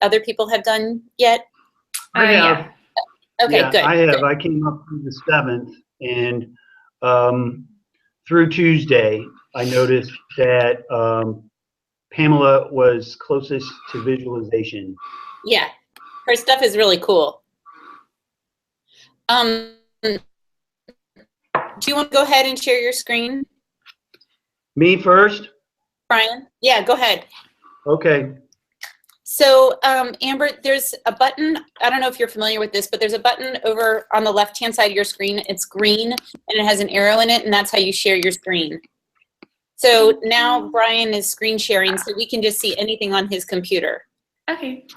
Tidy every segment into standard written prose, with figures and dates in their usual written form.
other people have done yet? I have. Yeah. Okay, Yeah, good. I have. Good. I came up through the 7th, and through Tuesday, I noticed that Pamela was closest to visualization. Yeah, her stuff is really cool. Do you want to go ahead and share your screen, Me first? Brian? Yeah, go ahead. Okay. So, Amber, there's a button. I don't know if you're familiar with this, but there's a button over on the left-hand side of your screen. It's green, and it has an arrow in it, and that's how you share your screen. So now Brian is screen sharing, so we can just see anything on his computer. Okay.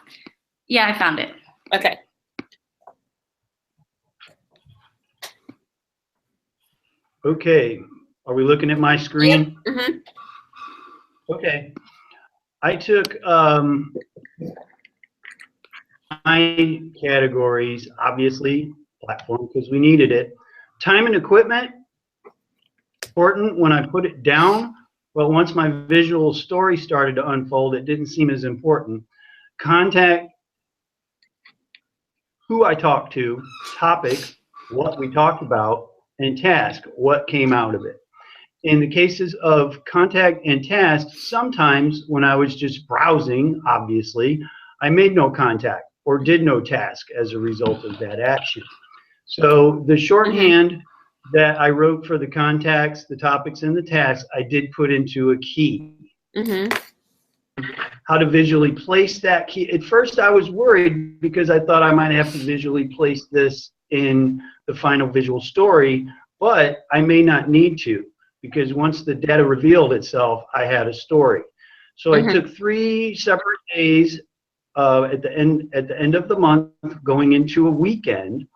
Yeah, I found it. Okay. Okay. Are we looking at my screen? Yep. Mm-hmm. Okay. I took my categories, obviously, platform, because we needed it. Time and equipment, important when I put it down, but once my visual story started to unfold, it didn't seem as important. Contact, who I talked to, topic, what we talked about, and task, what came out of it. In the cases of contact and task, sometimes when I was just browsing, obviously, I made no contact or did no task as a result of that action. So the shorthand that I wrote for the contacts, the topics, and the tasks, I did put into a key. How to visually place that key. At first I was worried because I thought I might have to visually place this in the final visual story, but I may not need to, because once the data revealed itself, I had a story. So I took 3 separate days at the end of the month, going into a weekend,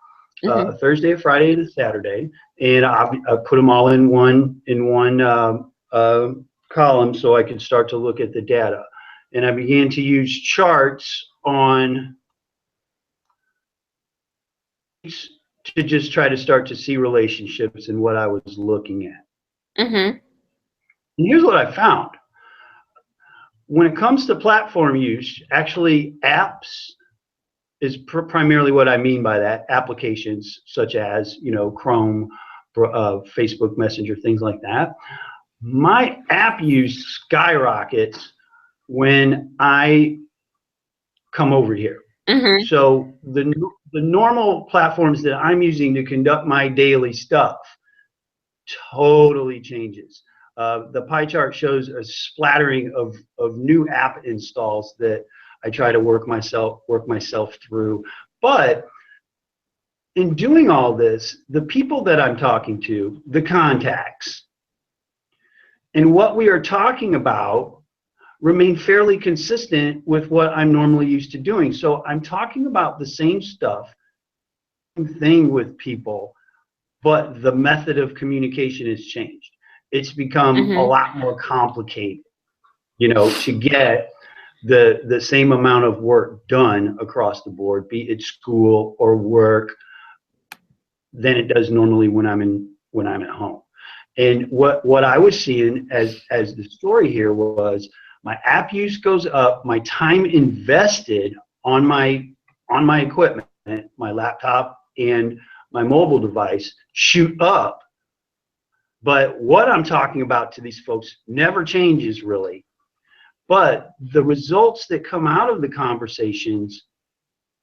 a Thursday, a Friday, and a Saturday, and I put them all in one column so I could start to look at the data. And I began to use charts on to just try to start to see relationships in what I was looking at. And here's what I found. When it comes to platform use, actually apps is primarily what I mean by that. Applications such as, you know, Chrome, Facebook Messenger, things like that. My app use skyrockets when I come over here. So the normal platforms that I'm using to conduct my daily stuff totally changes. The pie chart shows a splattering of new app installs that I try to work myself through. But in doing all this, the people that I'm talking to, the contacts, and what we are talking about remain fairly consistent with what I'm normally used to doing. So I'm talking about the same stuff, same thing with people, but the method of communication has changed. It's become a lot more complicated, you know, to get the same amount of work done across the board, be it school or work, than it does normally when I'm at home. And what I was seeing as the story here was, my app use goes up, my time invested on my equipment, my laptop and my mobile device, shoot up. But what I'm talking about to these folks never changes really. But the results that come out of the conversations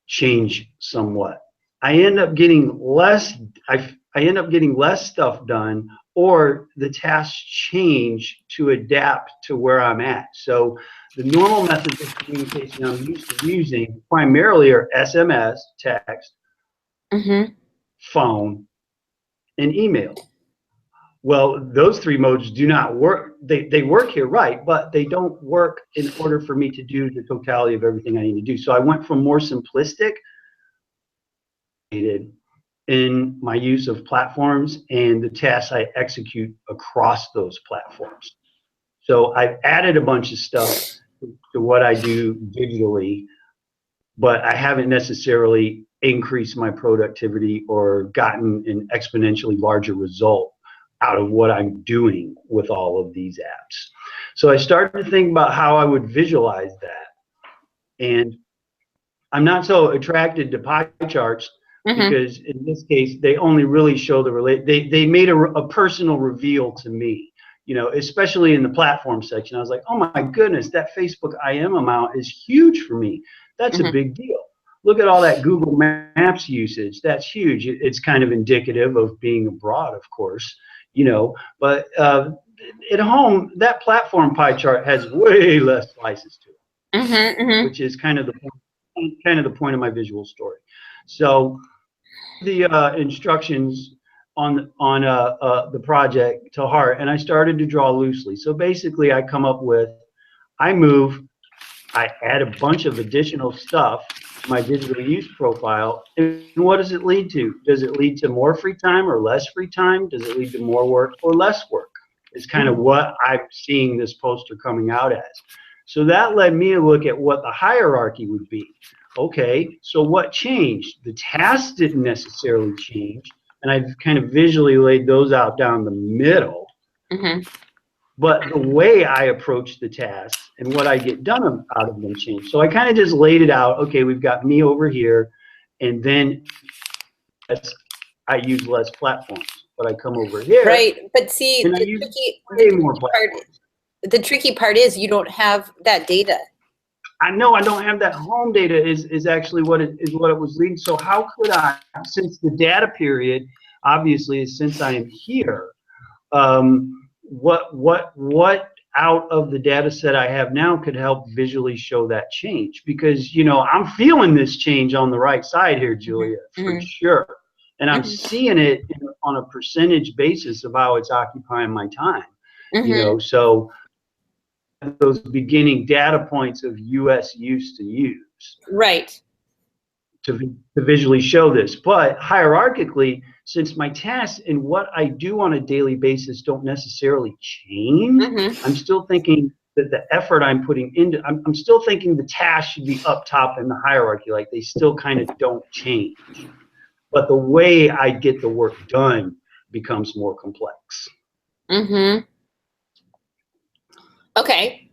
change somewhat. I end up getting less. I end up getting less stuff done, or the tasks change to adapt to where I'm at. So the normal methods of communication I'm used to using primarily are SMS, text, phone, and email. Well, those 3 modes do not work. They work here, right, but they don't work in order for me to do the totality of everything I need to do. So I went from more simplistic in my use of platforms and the tasks I execute across those platforms. So I've added a bunch of stuff to what I do digitally, but I haven't necessarily increased my productivity or gotten an exponentially larger result out of what I'm doing with all of these apps. So I started to think about how I would visualize that. And I'm not so attracted to pie charts Mm-hmm. because in this case, they only really show they made a personal reveal to me, you know, especially in the platform section. I was like, oh my goodness, that Facebook IM amount is huge for me. That's a Mm-hmm. big deal. Look at all that Google Maps usage. That's huge. It's kind of indicative of being abroad, of course, you know, but at home, that platform pie chart has way less slices to it, Mm-hmm. Mm-hmm. which is kind of the point of my visual story. So the instructions on the project to heart, and I started to draw loosely. So basically, I come up with, I add a bunch of additional stuff to my digital use profile, and what does it lead to? Does it lead to more free time or less free time? Does it lead to more work or less work? Is kind of what I'm seeing this poster coming out as. So that led me to look at what the hierarchy would be. Okay, so what changed? The tasks didn't necessarily change, and I've kind of visually laid those out down the middle. Mm-hmm. But the way I approach the tasks and what I get done out of them changed. So I kind of just laid it out. Okay, we've got me over here, and then I use less platforms. But I come over here, Right, but see, and I use way more platforms. the tricky part is you don't have that data. I know I don't have that home data is actually what it was leading. So how could I, since the data period obviously is since I am here, what out of the data set I have now could help visually show that change? Because, you know, I'm feeling this change on the right side here, Julia, for sure. And I'm seeing it on a percentage basis of how it's occupying my time, you know, so those beginning data points of US use to use. Right. To visually show this. But hierarchically, since my tasks and what I do on a daily basis don't necessarily change, I'm still thinking that the effort I'm putting into, I'm still thinking the task should be up top in the hierarchy, like they still kind of don't change. But the way I get the work done becomes more complex. Okay.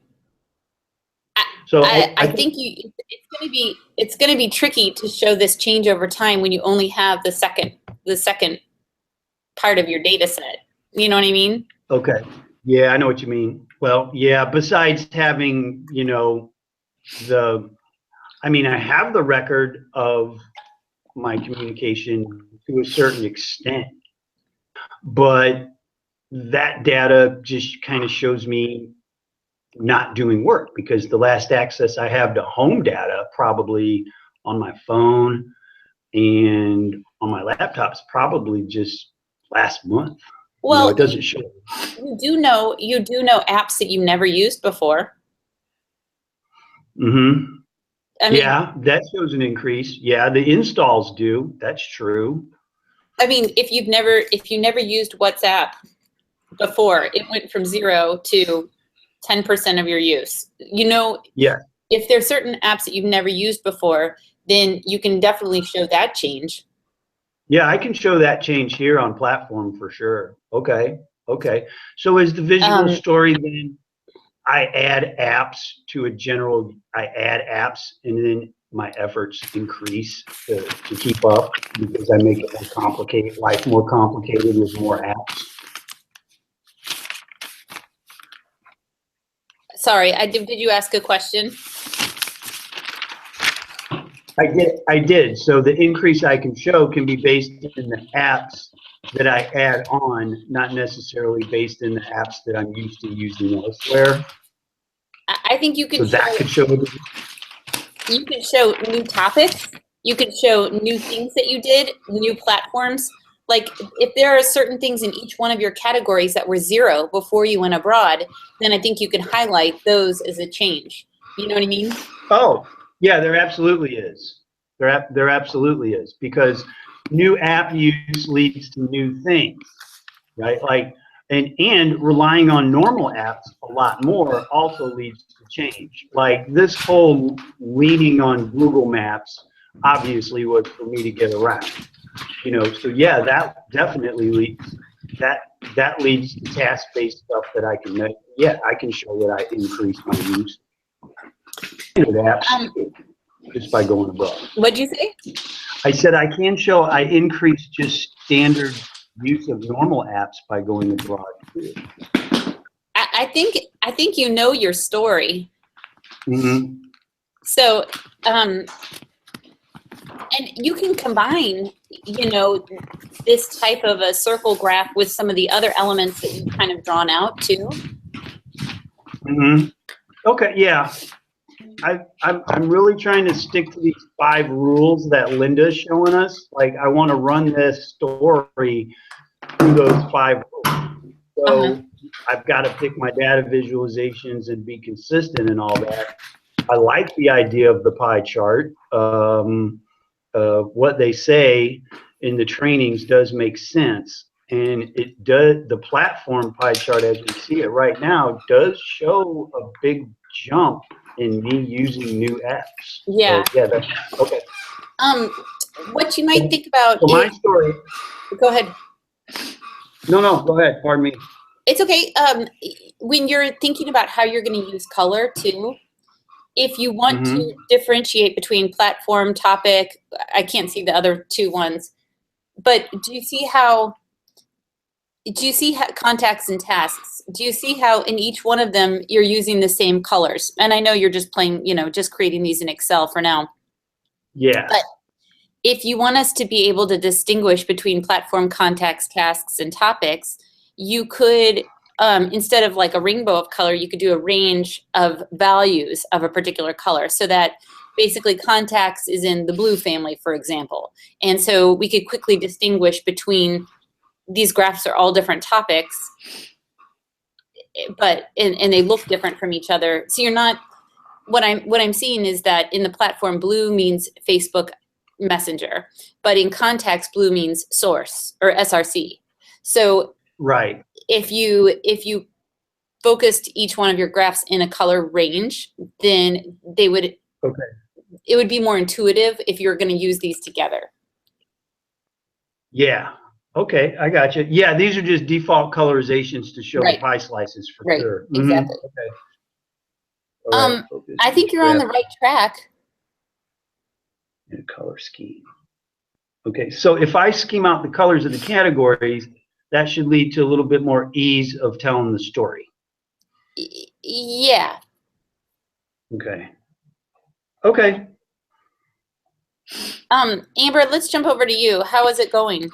So I think it's gonna be tricky to show this change over time when you only have the second part of your data set. You know what I mean? Okay. Yeah, I know what you mean. Well, yeah, besides having, you know, I have the record of my communication to a certain extent, but that data just kind of shows me not doing work because the last access I have to home data probably on my phone and on my laptops probably just last month. Well, you know, it doesn't show. You do know apps that you never used before. I mean, yeah, that shows an increase. Yeah, the installs do. That's true. I mean, if you never used WhatsApp before, it went from 0 to 10% of your use. You know, yeah. If there's certain apps that you've never used before, then you can definitely show that change. Yeah, I can show that change here on platform for sure. Okay. Okay. So is the visual story then I add apps and then my efforts increase to keep up because I make it more complicated, life more complicated with more apps? Sorry, did you ask a question? I did. So the increase I can show can be based in the apps that I add on, not necessarily based in the apps that I'm used to using elsewhere. I think you could. So that could show. You could show new topics. You could show new things that you did, new platforms. Like if there are certain things in each one of your categories that were 0 before you went abroad, then I think you could highlight those as a change. You know what I mean? Oh, yeah, there absolutely is. There absolutely is, because new app use leads to new things, right? Like, and relying on normal apps a lot more also leads to change. Like this whole leaning on Google Maps obviously was for me to get around, you know. So yeah, that definitely leads that leads to task-based stuff that I can make. Yeah, I can show that I increased my use. just by going abroad. What'd you say? I said I can show I increased just standard use of normal apps by going abroad too. I think you know your story. Mm-hmm. So, and you can combine, you know, this type of a circle graph with some of the other elements that you've kind of drawn out too. Mm-hmm. Okay, yeah. I'm really trying to stick to these 5 rules that Linda's showing us. Like, I want to run this story through those 5 rules. So I've got to pick my data visualizations and be consistent and all that. I like the idea of the pie chart. What they say in the trainings does make sense. And it does, the platform pie chart as we see it right now does show a big jump in me using new apps. Yeah. So, yeah, that's okay. What you might think about So my story. Go ahead. No, go ahead. Pardon me. It's okay. When you're thinking about how you're going to use color too, if you want to differentiate between platform, topic, I can't see the other 2 ones, but do you see how contacts and tasks? Do you see how in each one of them you're using the same colors? And I know you're just playing, you know, just creating these in Excel for now. Yeah. But if you want us to be able to distinguish between platform, contacts, tasks, and topics, you could, instead of like a rainbow of color, you could do a range of values of a particular color, so that basically contacts is in the blue family, for example. And so we could quickly distinguish between these graphs are all different topics, but and they look different from each other. So you're not, what I'm seeing is that in the platform, blue means Facebook Messenger, but in contacts, blue means source or SRC. So right. If you focused each one of your graphs in a color range, then they would, it would be more intuitive if you're going to use these together. Yeah. Okay, I got you. Yeah, these are just default colorizations to show Right. the pie slices for Right. sure. Exactly. Okay. All right, I think you're on the right track. And color scheme. Okay, so if I scheme out the colors of the categories, that should lead to a little bit more ease of telling the story. Yeah. Okay. Okay. Amber, let's jump over to you. How is it going?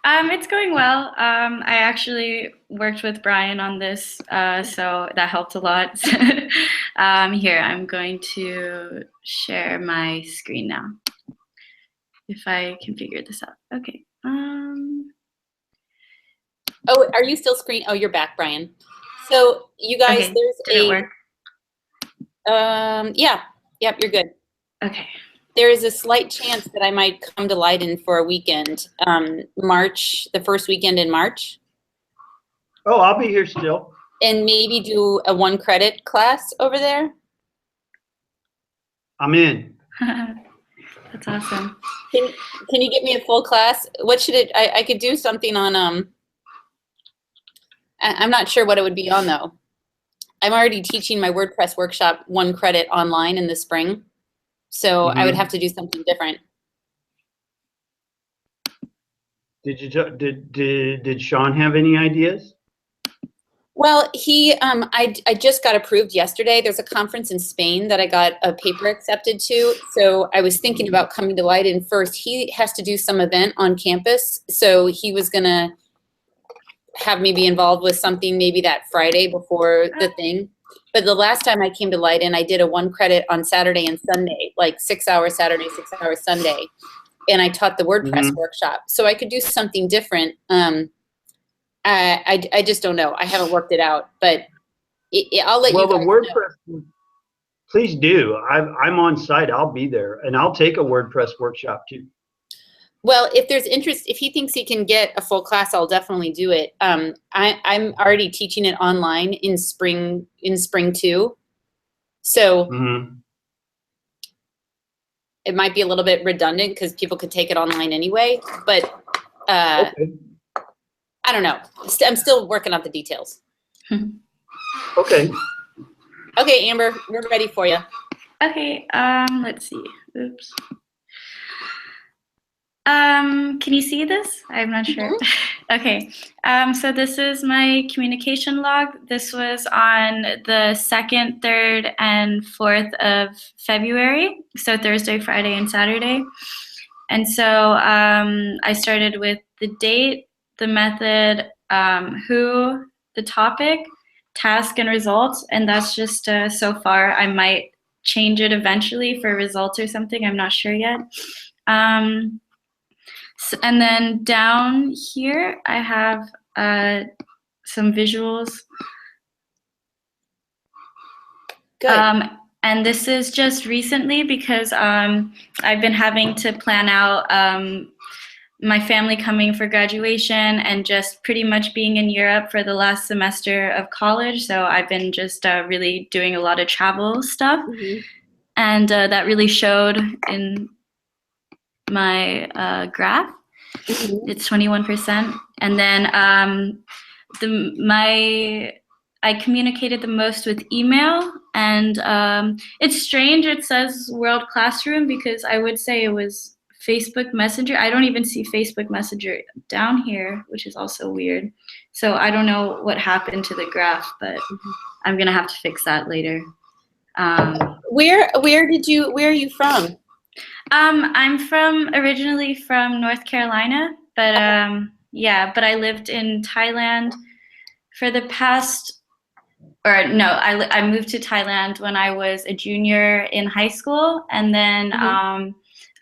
It's going well. I actually worked with Brian on this, so that helped a lot. Here, I'm going to share my screen now, if I can figure this out. Okay. Oh, are you still screen? Oh, you're back, Brian. So you guys, Okay. there's Did it work? Yeah. Yep, you're good. Okay. There is a slight chance that I might come to Leiden for a weekend, the first weekend in March. Oh, I'll be here still. And maybe do a 1 credit class over there. I'm in. That's awesome. Can you get me a full class? What should it, I could do something on, I'm not sure what it would be on though. I'm already teaching my WordPress workshop 1 credit online in the spring. So I would have to do something different. Did Sean have any ideas? Well, I just got approved yesterday. There's a conference in Spain that I got a paper accepted to. So I was thinking about coming to Leiden first. He has to do some event on campus. So he was going to have me be involved with something maybe that Friday before the thing. But the last time I came to Leiden, I did a 1 credit on Saturday and Sunday, like 6 hours Saturday, 6 hours Sunday. And I taught the WordPress workshop. So I could do something different. I just don't know. I haven't worked it out, but I'll let you guys know. Well, the WordPress, please do. I'm on site. I'll be there, and I'll take a WordPress workshop too. Well, if there's interest, if he thinks he can get a full class, I'll definitely do it. I'm already teaching it online in spring too. So it might be a little bit redundant because people could take it online anyway, but okay. I don't know. I'm still working out the details. Okay. Okay, Amber, we're ready for you. Okay, let's see. Oops. Can you see this? I'm not sure. Okay. So this is my communication log. This was on the 2nd, 3rd, and 4th of February. So Thursday, Friday, and Saturday. And so I started with the date, the method, who, the topic, task, and results. And that's just so far. I might change it eventually for results or something. I'm not sure yet. And then down here, I have some visuals. Good. And this is just recently because I've been having to plan out my family coming for graduation and just pretty much being in Europe for the last semester of college. So I've been just really doing a lot of travel stuff. Mm-hmm. And that really showed in my graph. Mm-hmm. It's 21%. And then I communicated the most with email, and it's strange it says World Classroom because I would say it was Facebook Messenger. I don't even see Facebook Messenger down here, which is also weird. So I don't know what happened to the graph, but I'm gonna have to fix that later. Where are you from? I'm originally from North Carolina, but yeah, but I lived in Thailand for the past, or no, I moved to Thailand when I was a junior in high school, and then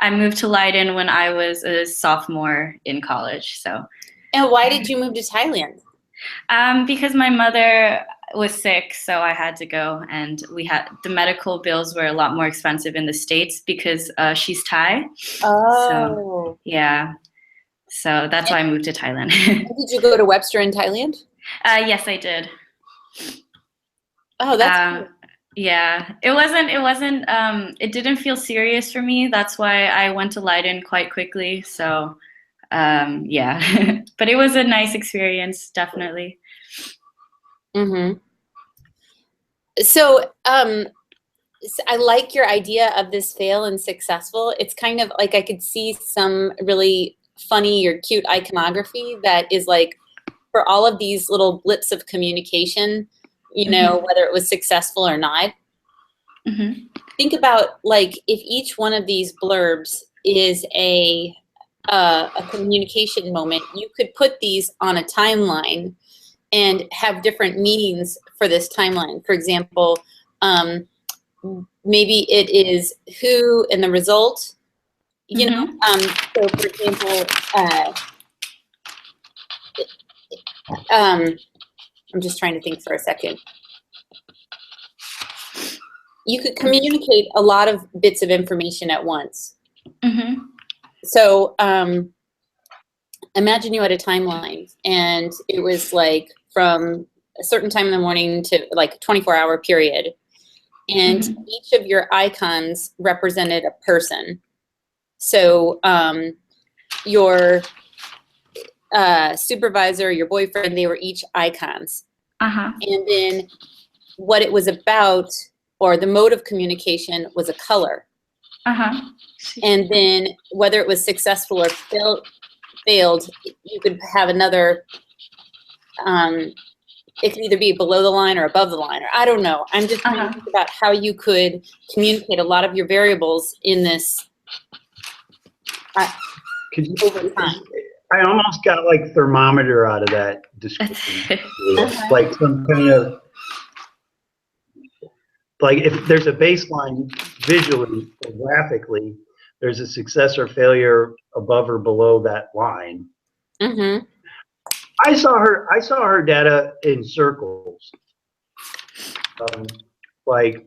I moved to Leiden when I was a sophomore in college. So. And why did you move to Thailand? Because my mother was sick, so I had to go, and the medical bills were a lot more expensive in the States because she's Thai. Oh. So, yeah. So that's why I moved to Thailand. Did you go to Webster in Thailand? Yes, I did. Oh, that's cool. Yeah. It didn't feel serious for me. That's why I went to Leiden quite quickly. So yeah. But it was a nice experience, definitely. Mm-hmm. So I like your idea of this fail and successful. It's kind of like I could see some really funny or cute iconography that is like for all of these little blips of communication, you know, whether it was successful or not. Mm-hmm. Think about like if each one of these blurbs is a communication moment, you could put these on a timeline and have different meanings for this timeline. For example, maybe it is who and the result, you know. So for example, I'm just trying to think for a second. You could communicate a lot of bits of information at once. So imagine you had a timeline and it was like from a certain time in the morning to like a 24-hour period. And each of your icons represented a person. So your supervisor, your boyfriend, they were each icons. And then what it was about, or the mode of communication, was a color. And then whether it was successful or failed, you could have another, it could either be below the line or above the line, or I don't know. I'm just trying to think about how you could communicate a lot of your variables in this over time. I almost got like thermometer out of that description. Like some kind of, like if there's a baseline visually or graphically, there's a success or failure above or below that line. I saw her data in circles. Like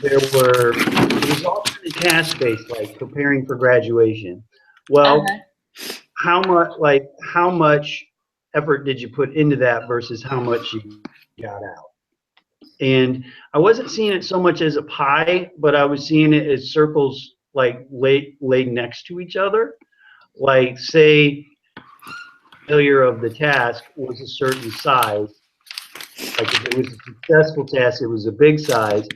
it was all kind of task based, like preparing for graduation. Well, how much effort did you put into that versus how much you got out? And I wasn't seeing it so much as a pie, but I was seeing it as circles like laid next to each other. Like say failure of the task was a certain size. Like if it was a successful task, it was a big size.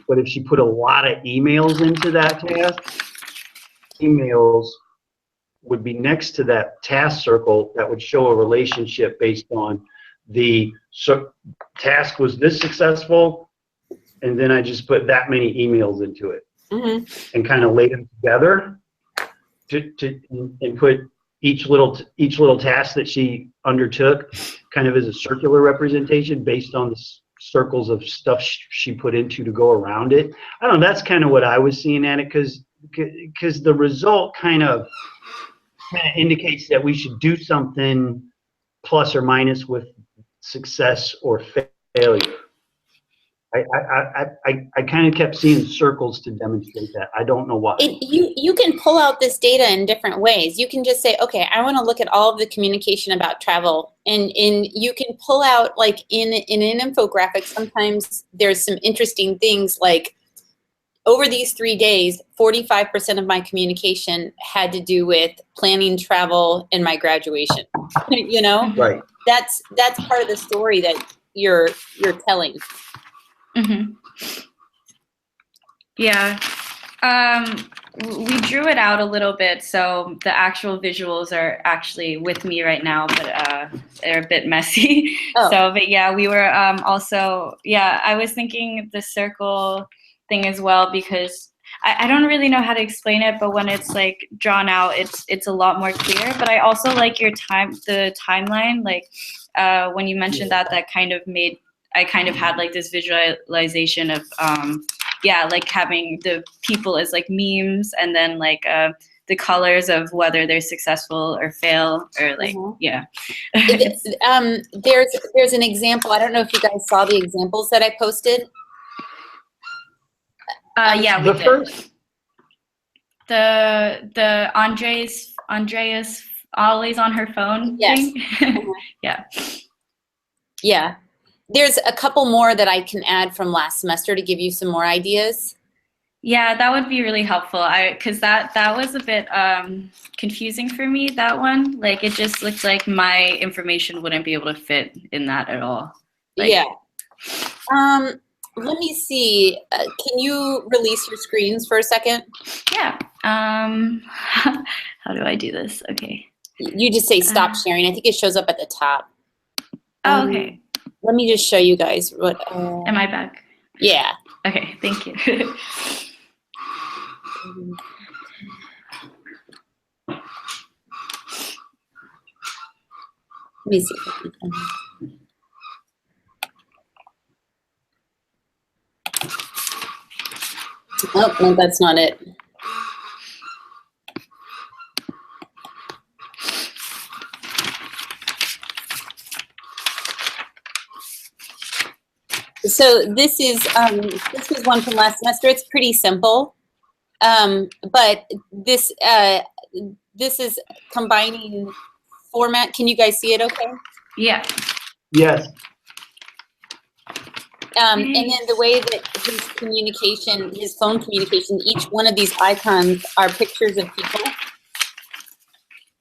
But if she put a lot of emails into that task, emails would be next to that task circle that would show a relationship based on the task was this successful, and then I just put that many emails into it and kind of laid them together and put each little task that she undertook kind of as a circular representation based on the circles of stuff she put into to go around it. I don't know, that's kind of what I was seeing at it, because the result kind of indicates that we should do something plus or minus with success or failure. I kind of kept seeing circles to demonstrate that. I don't know why. You can pull out this data in different ways. You can just say, okay, I want to look at all of the communication about travel, and you can pull out, like in an infographic, sometimes there's some interesting things like, over these 3 days, 45% of my communication had to do with planning travel and my graduation. You know, Right. That's part of the story that you're telling. Mm-hmm. Yeah. We drew it out a little bit, so the actual visuals are actually with me right now, but they're a bit messy. Oh. So, but yeah, we were also, yeah, I was thinking the circle thing as well, because I don't really know how to explain it, but when it's like drawn out, it's a lot more clear. But I also like the timeline, like when you mentioned that kind of made, I kind of had like this visualization of yeah, like having the people as like memes, and then like the colors of whether they're successful or fail, or like yeah. There's an example. I don't know if you guys saw the examples that I posted. Yeah, we did. The Andreas always on her phone thing. Yeah. Yeah. There's a couple more that I can add from last semester to give you some more ideas. Yeah, that would be really helpful. Because that was a bit confusing for me, that one. Like, it just looked like my information wouldn't be able to fit in that at all. Like, yeah. Let me see. Can you release your screens for a second? Yeah. How do I do this? Okay. You just say stop sharing. I think it shows up at the top. Oh, okay. Let me just show you guys what. Am I back? Yeah. Okay, thank you. Let me see if I can. Oh, no, that's not it. So this is one from last semester. It's pretty simple, but this is combining format. Can you guys see it? Okay. Yeah. Yes. And then the way that his communication, his phone communication, each one of these icons are pictures of people.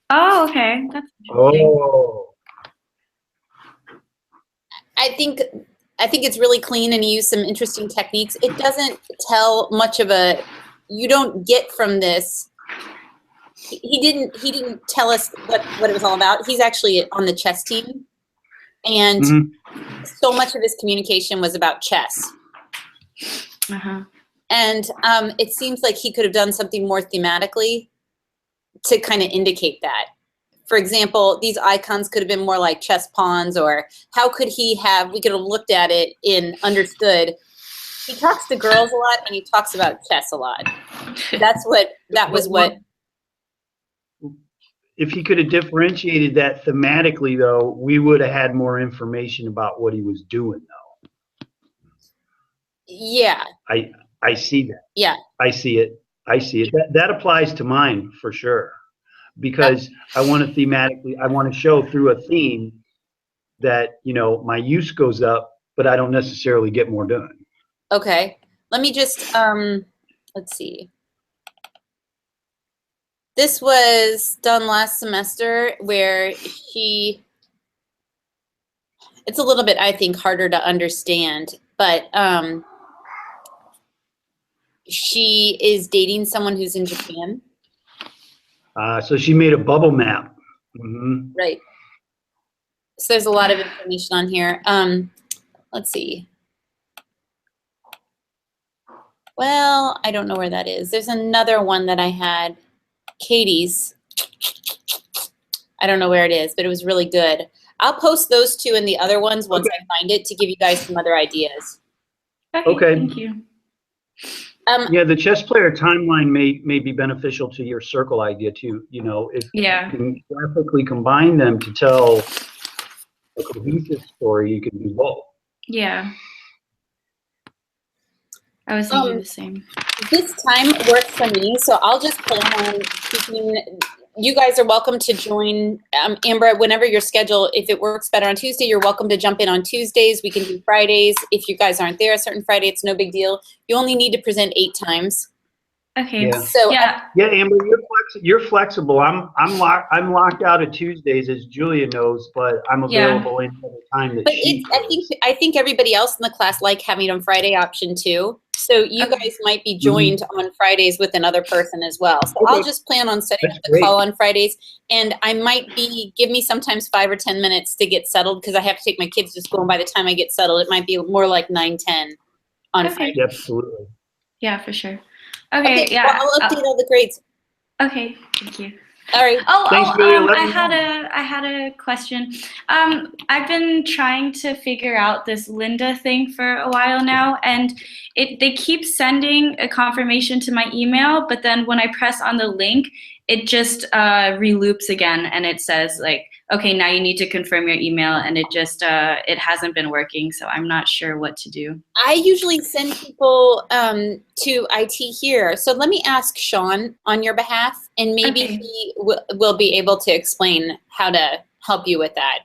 Oh, okay. That's interesting. Oh. I think it's really clean, and he used some interesting techniques. It doesn't tell much of a, you don't get from this. He didn't tell us what it was all about. He's actually on the chess team, and so much of his communication was about chess. And it seems like he could have done something more thematically to kind of indicate that. For example, these icons could have been more like chess pawns, or how could we could have looked at it and understood. He talks to girls a lot, and he talks about chess a lot. That was what. If he could have differentiated that thematically, though, we would have had more information about what he was doing, though. Yeah. I see that. Yeah. I see it. That applies to mine for sure, because I want to show through a theme that, my use goes up, but I don't necessarily get more done. Okay. Let me just, let's see. This was done last semester where it's a little bit, I think, harder to understand, but she is dating someone who's in Japan. So she made a bubble map. Mm-hmm. Right. So there's a lot of information on here. Let's see. Well, I don't know where that is. There's another one that I had, Katie's. I don't know where it is, but it was really good. I'll post those two and the other ones once I find it to give you guys some other ideas. Okay. Thank you. Yeah, the chess player timeline may be beneficial to your circle idea too. You know, if you can graphically combine them to tell a cohesive story, you can do both. Yeah. I was thinking the same. This time works for me, so I'll just plan on keeping. You guys are welcome to join, Amber, whenever your schedule, if it works better on Tuesday, you're welcome to jump in on Tuesdays. We can do Fridays. If you guys aren't there a certain Friday, it's no big deal. You only need to present 8 times. Okay. Yeah. So yeah, Amber, you're flexible. I'm locked out of Tuesdays, as Julia knows, but I'm available any other time that but she. I think everybody else in the class like having a Friday option too. So you guys might be joined on Fridays with another person as well. So I'll just plan on setting up the call on Fridays, and I might give me sometimes 5 or 10 minutes to get settled because I have to take my kids to school, and by the time I get settled, it might be more like 9-10 on Friday. Absolutely. Yeah, for sure. Okay, yeah. Well, I'll update all the grades. Okay, thank you. All right. Thanks, Julia. I had a question. I've been trying to figure out this Linda thing for a while now, and they keep sending a confirmation to my email, but then when I press on the link, it just reloops again, and it says like, okay, now you need to confirm your email, and it it hasn't been working, so I'm not sure what to do. I usually send people to IT here. So let me ask Sean on your behalf, and maybe he will be able to explain how to help you with that.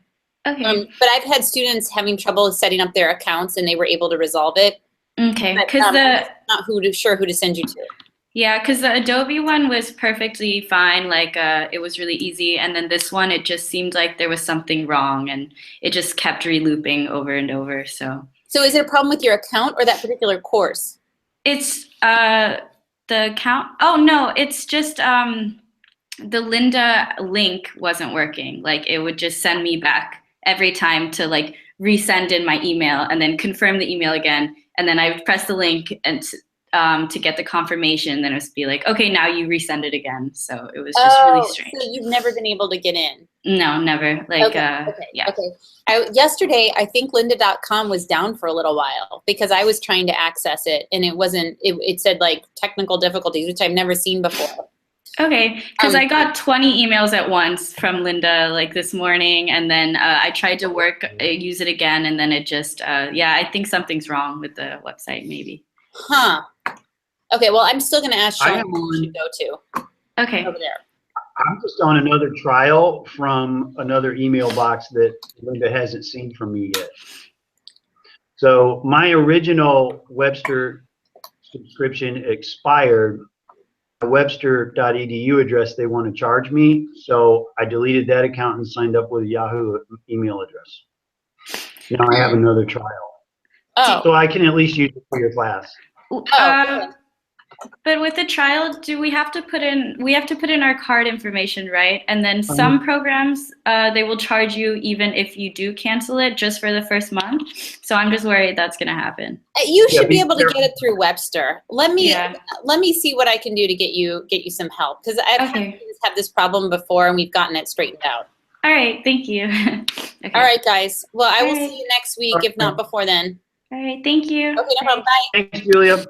Okay. But I've had students having trouble setting up their accounts, and they were able to resolve it. Okay, because I'm not sure who to send you to. Yeah, because the Adobe one was perfectly fine, like it was really easy, and then this one, it just seemed like there was something wrong, and it just kept relooping over and over, so. So is it a problem with your account or that particular course? It's the account, oh no, it's just the Linda link wasn't working. Like it would just send me back every time to like resend in my email and then confirm the email again, and then I would press the link and to get the confirmation, then it would be like, okay, now you resend it again. So it was just really strange. So you've never been able to get in? No, never. Like, yeah. Okay. Yesterday, I think lynda.com was down for a little while because I was trying to access it and it wasn't, it said like technical difficulties, which I've never seen before. Okay, because I got 20 emails at once from Linda like this morning, and then I tried to use it again, and then it just, yeah, I think something's wrong with the website maybe. Huh. Okay, well, I'm still going to ask Sean who you should go to. Okay. Over there. I'm just on another trial from another email box that Linda hasn't seen from me yet. So my original Webster subscription expired. The Webster.edu address they want to charge me, so I deleted that account and signed up with a Yahoo email address. Now I have another trial. Oh. So I can at least use it for your class. But with the trial, we have to put in our card information, right? And then some programs, they will charge you even if you do cancel it just for the first month. So I'm just worried that's going to happen. You should be able to get it through Webster. Let me see what I can do to get you some help, because I've had this problem before and we've gotten it straightened out. All right, thank you. Okay. All right, guys. Well, I will see you next week, if not before then. All right, thank you. Okay, no problem. Bye. Thanks, Julia.